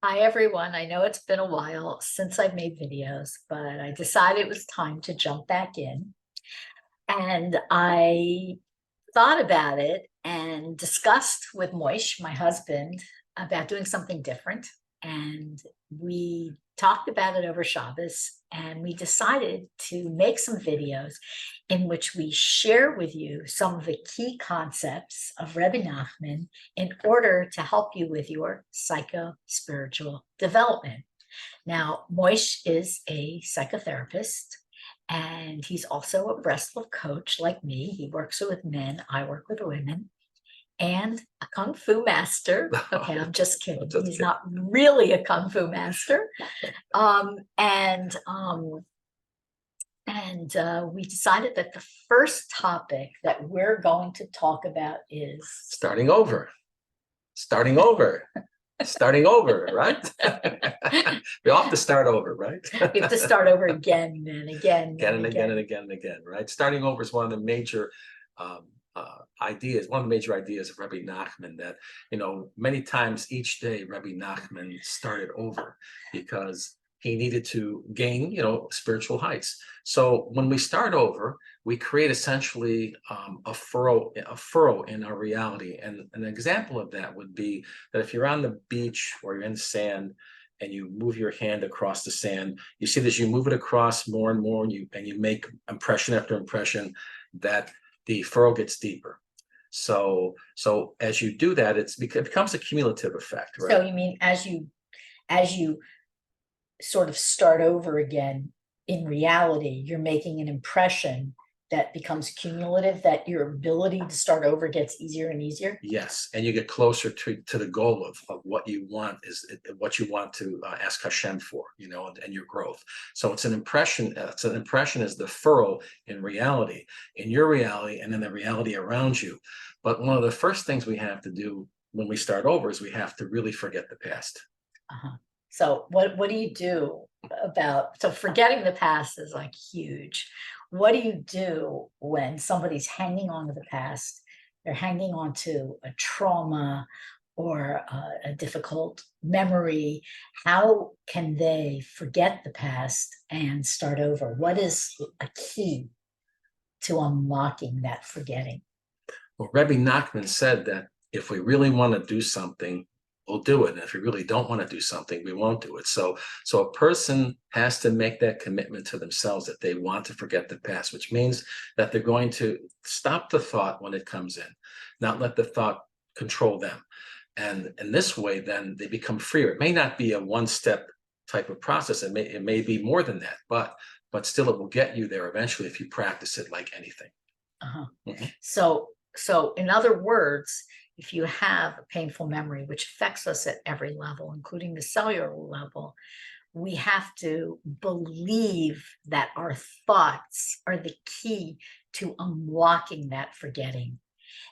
Hi, everyone. I know it's been a while since I've made videos, but I decided it was time to jump back in. And I thought about it and discussed with Moish, my husband, about doing something different. And we talked about it over Shabbos, and we decided to make some videos in which we share with you some of the key concepts of Rebbe Nachman in order to help you with your psycho-spiritual development. Now, Moish is a psychotherapist, and he's also a Breslov coach like me. He works with men, I work with women, and a Kung Fu master. Okay, I'm just kidding. Just He's kidding. not really a Kung Fu master. And we decided that the first topic that we're going to talk about is Starting over, starting over, starting over, right? We all have to start over, right? we have to start over again and again Again and again and again and again, right? Starting over is one of the major ideas, one of the major ideas of Rebbe Nachman that, many times each day Rebbe Nachman started over because he needed to gain, spiritual heights. So when we start over, we create essentially a furrow in our reality. And an example of that would be that if you're on the beach or you're in sand and you move your hand across the sand, you see this, you move it across more and more, and you make impression after impression, that the furrow gets deeper. So as you do that, it becomes a cumulative effect, right? So you mean as you sort of start over again, in reality, you're making an impression that becomes cumulative, that your ability to start over gets easier and easier? Yes, and you get closer to the goal of what you want, is what you want to ask Hashem for, and your growth. So it's an impression. It's an impression as the furrow in reality, in your reality, and in the reality around you. But one of the first things we have to do when we start over is we have to really forget the past. Uh-huh. So what do you do so forgetting the past is like huge. What do you do when somebody's hanging on to the past? They're hanging on to a trauma or a difficult memory. How can they forget the past and start over? What is a key to unlocking that forgetting? Well, Rebbe Nachman said that if we really want to do something, we'll do it. And if we really don't want to do something, we won't do it. So a person has to make that commitment to themselves that they want to forget the past, which means that they're going to stop the thought when it comes in, not let the thought control them. And in this way, then they become freer. It may not be a one-step type of process. It may be more than that, but still it will get you there eventually if you practice it like anything. Uh-huh. Mhm. So in other words, if you have a painful memory, which affects us at every level, including the cellular level, we have to believe that our thoughts are the key to unlocking that forgetting.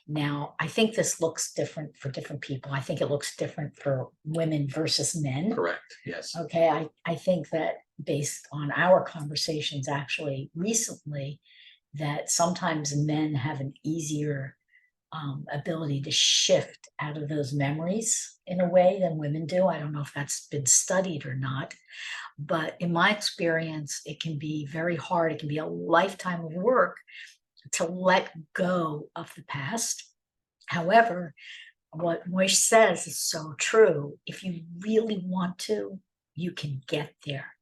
Now, I think this looks different for different people. I think it looks different for women versus men. Correct. Yes. Okay, I think that based on our conversations actually recently, that sometimes men have an easier ability to shift out of those memories in a way than women do. I don't know if that's been studied or not, but in my experience, it can be very hard. It can be a lifetime of work to let go of the past. However, what Moish says is so true. If you really want to, you can get there.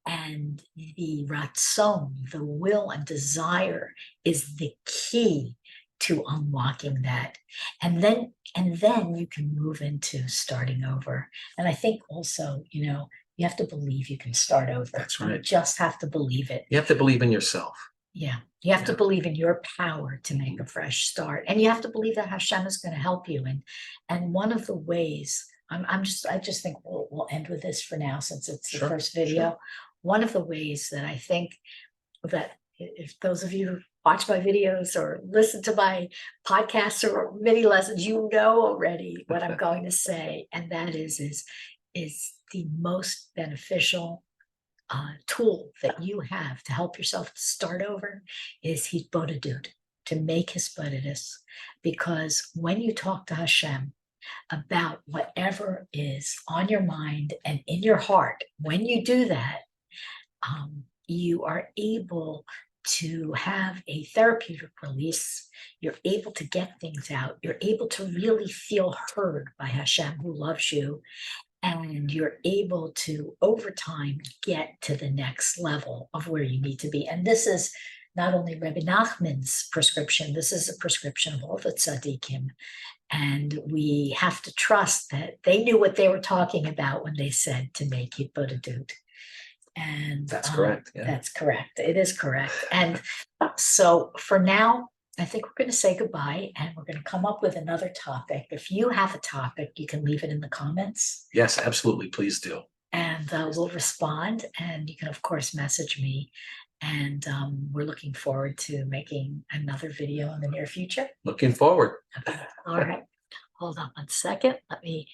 And the ratzon, the will and desire, is the key to unlocking that. And then you can move into starting over. And I think also, you have to believe you can start over. That's right. You just have to believe it. You have to believe in yourself. Yeah. You have to believe in your power to make a fresh start. And you have to believe that Hashem is going to help you. And one of the ways, I just think we'll end with this for now, since it's the first video. Sure. One of the ways that I think that, if those of you who watch my videos or listen to my podcasts or mini lessons, you know already what I'm going to say. And that is the most beneficial tool that you have to help yourself start over is hitbodedut, to make hisbodedus. Because when you talk to Hashem about whatever whatever is on your mind and in your heart, when you do that, you are able to have a therapeutic release. You're able to get things out. You're able to really feel heard by Hashem, who loves you. And you're able to, over time, get to the next level of where you need to be. And this is not only Rebbe Nachman's prescription, this is a prescription of all the tzaddikim. And we have to trust that they knew what they were talking about when they said to make Hitbodedut. And That's correct. Yeah. That's correct. It is correct. And so for now, I think we're going to say goodbye, and we're going to come up with another topic. If you have a topic, you can leave it in the comments. Yes, absolutely. Please do. And we'll respond. And you can, of course, message me. And we're looking forward to making another video in the near future. Looking forward. Okay. All right. Hold on one second. Let me